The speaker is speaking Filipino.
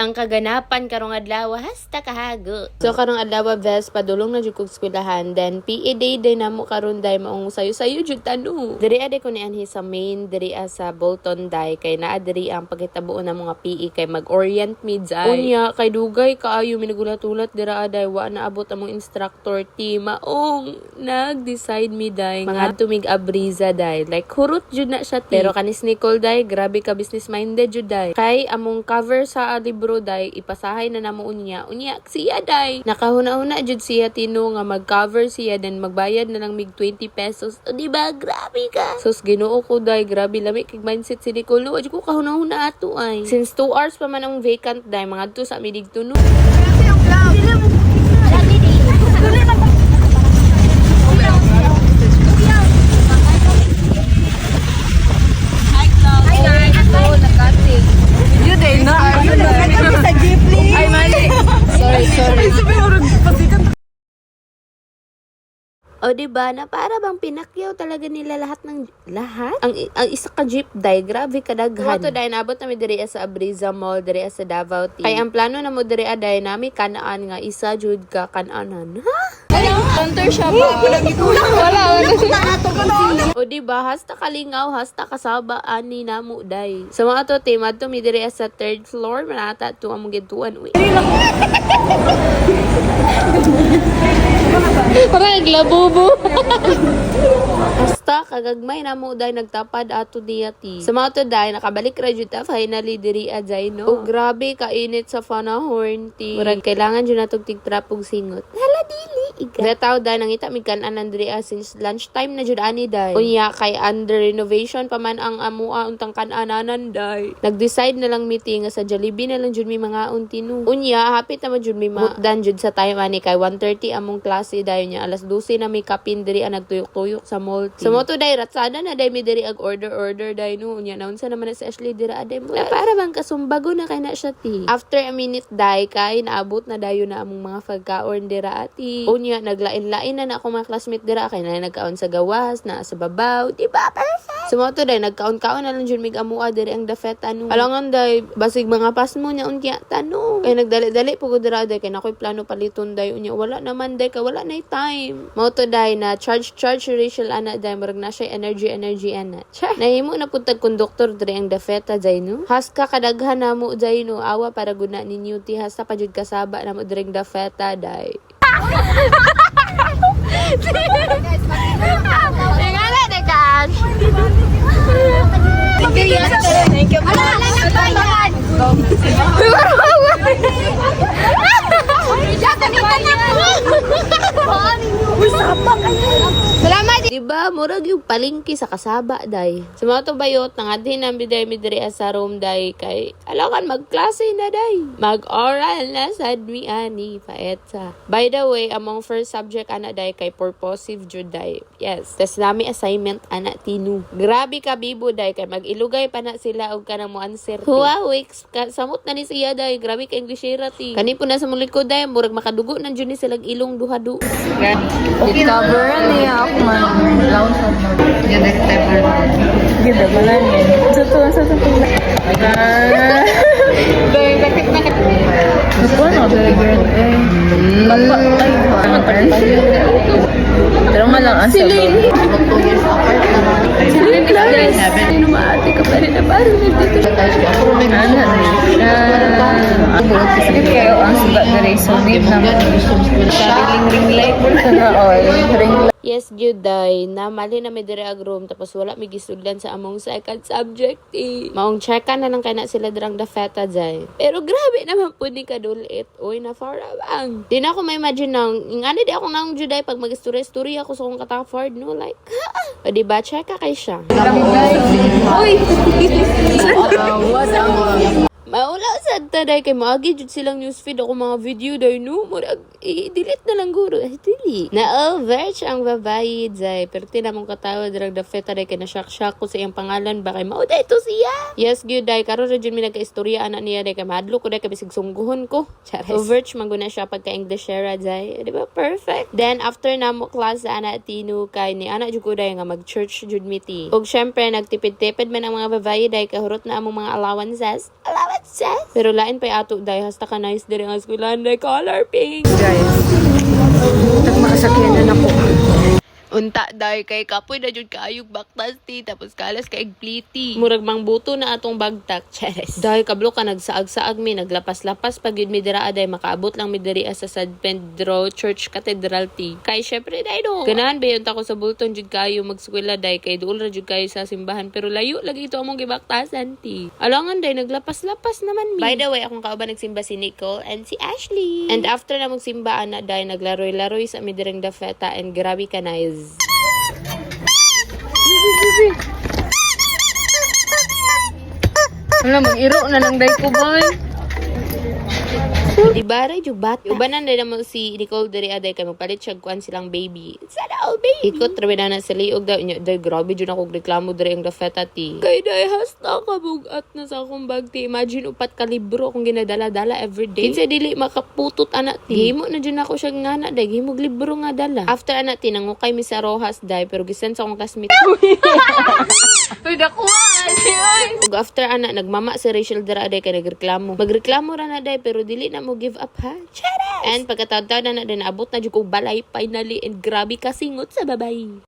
ang kaganapan karong adlaw hasta kahago. So karong adlaw ves padulong na jud kog eskwelahan, then PE day namo karon day maong sayo-sayo jud tanu. Diri ade ko ni anhi sa main diri sa Bolton day kay naa diri ang pagkitabuon ng mga PE kay mag-orient mids ay. Unya kay dugay kaayo minigulat-ulat dira aday wa na abot among instructor team maong nag-decide mi day mga tumig abriza day. Like hurot jud na siya ti. Pero kanis Nicole day grabe ka business minded jud day. Kay among cover sa libro day ipasahay na namo unya siya day nakahuna-huna jud siya tino nga mag-cover siya then magbayad na lang mig 20 pesos. O diba grabe ka sus Ginoo ko day grabe lami kay mindset si Nicole no ko kahuna-huna ato ay since 2 hours pa man ang vacant day mga adto sa midigto no. O diba na para bang pinakyaw talaga nila lahat? Ang isa ka jeep day grabe kadaghan. Wato day nabot na mi diri sa Abriza Mall diri sa Davao T. Kay ang plano na mo diri aday nami kanaan nga isa jud ka kananan. Ha? Counter siya ba? Wala. O diba hasta kalingaw hasta kasaba ani namo day. Sa mga to team adto mi diri sa 3rd floor manata to among gituan uy. Parang naglabubo. Basta kagagmay na mo day nagtapad ato diyati. Sa mga to day nakabalik ra jud ta finally diri ajay no. O grabe kainit sa fanahorn ti. Murag kailangan jud natog tigtrapog singot. Hala dili ika. Dataw day nangita mi kanan diri since lunchtime na jud ani day. Unya kay under renovation pa man ang amua untang kanananan day. Nag-decide na lang meeting sa Jollibee na lang jud mi mga untino. Unya hapit na jud mi mutdan jud sa time ani kay 1:30 among klase day niya alas 12 na mi kapin diri ang nagtuyok-tuyok sa mall. Sa moto day ratsada na day mi diri ag order day no. Unya naunsa naman na si Ashley dira aday mo. Para bang kasumbago na kay na siya ti. After a minute day kay naabot na dayon na among mga pagkaon dira ati. Unya naglain-lain na ako mga classmate dira kay na nagkaon sa gawas na sa babaw. Diba perfect? Sa moto day nagkaon-kaon na lang jud mig amua diri ang dafet ano. Alangan day basig mga pasmo nya unya tano. Kay nagdali-dali pugod dira day kay nakoy plano paliton day unya wala naman day kay wala na time. Moto day na charge Rachel ana day murag na siya energy ana. Nahimo na pud tag konduktor diri ang dafeta day no. Haska kadaghan namo day no awa para guna ninyo ti hasta pa jud kasaba namo diri ang dafeta day. Tingala de cash. Thank you. Salamat. Diba, murag yung palingki sa kasaba, day. Sa mga to bayot, nangadhin ang biday mi diri sa room, day. Kay, alangan, magklase na, day. Mag-oral na sad mi ani, paetsa. By the way, among first subject, ana, day, kay purposive jud, day. Yes. Tas nami assignment, ana, tinu. Grabe ka, bibo, day. Kay mag-ilugay pa na sila og kanang mo answer. Huwa, weeks. Samot na ni siya, day. Grabe ka Englishera, ti. Kani po na sa mulikod, day. Murag makadugo na jud ni silang ilong duhadu. I-cover niya ako man. Laon sa mo. Yan, nag-cover. Ganda, wala niya. Sa to. Dahil, bakit na Ako na, very good. Pero malang ang Celine! 2 years apart naman. Celine Clares! Ano maate ka pa rin na parang nandito siya. Kayo ang sugat na rin. So, deep naman. Ring light mo na. Ring light. Yes, good day. Namali na may dire ag room tapos wala may gisudlan sa among second subject eh. Maong checka na lang kana sila dirang dafeta jay. Pero grabe naman po ni kadulit. Uy, na far bang. Di na ako may imagine nang ingani di ako nang juday pag mag-story ako sa kong kataford no like. O diba checka kay siya. Uy. Maula sad ta day kay maagi jud silang newsfeed ako mga video day no murag i-delete na lang guro dili na overch ang babayi day pero tinamong katawa dirag dafeta day kay na shock ko sa iyang pangalan ba kay mao day to siya. Yes gyud day karon ra jud mi nagka-istorya ana niya day kay madlo ko day kay bisig sungguhon ko. Overch manguna siya pagka Englishera day di ba perfect. Then after namo class ana tinu kay ni ana jud ko day nga mag-church jud miti ug syempre nagtipid-tipid man ang mga babayi day kahurot na among mga allowances. Pero lain pa ato day hasta ka nice dire ang eskwelahan day color pink. Guys, nagmakasakyan na ako. Unta day kay kapoy na jud kaayog baktas ti tapos kalas kay pliti. Murag mang buto na atong bagtak. Cheres. Day kablo ka nagsaag-saag mi naglapas-lapas pag yun mi dira day makaabot lang mi diri sa San Pedro Church Cathedral ti. Kay syempre day no. Ganahan ba yun ta ko sa bulton jud kayo magskwela day kay duol ra jud kayo sa simbahan pero layo lagi ito among gibaktasan ti. Alangan day naglapas-lapas naman mi. By the way akong kauban nagsimba si Nicole and si Ashley. And after na magsimba ana day naglaroy-laroy sa mi direng dafeta and grabe ka nice. Wala, mag-iro na lang day ko, boy. Di ba ray jud bat? Ubanan din mo si Nicole diri aday kay magpalit siya kuan silang baby. Sana all baby. Ikot trabe na sa liog daw nya. Day grabe jud ako reklamo diri ang dafeta ti. Kay day hasta ka bugat na sa akong bag ti. Imagine upat ka libro akong ginadala-dala everyday. Kinsa dili makaputot ana ti. Gihimo na jud ako siya ngana day gihimog libro nga dala. After ana ti nangukay mi sa Rojas day pero gisend sa akong classmate. Uy, dakuha. Ug after ana nagmama si Rachel dira day kay nagreklamo. Magreklamo ra na day pero dili na mo give up ha. Charas! And pagkataon-taon na din naabot na jud kog balay finally and grabe ka singot sa babay.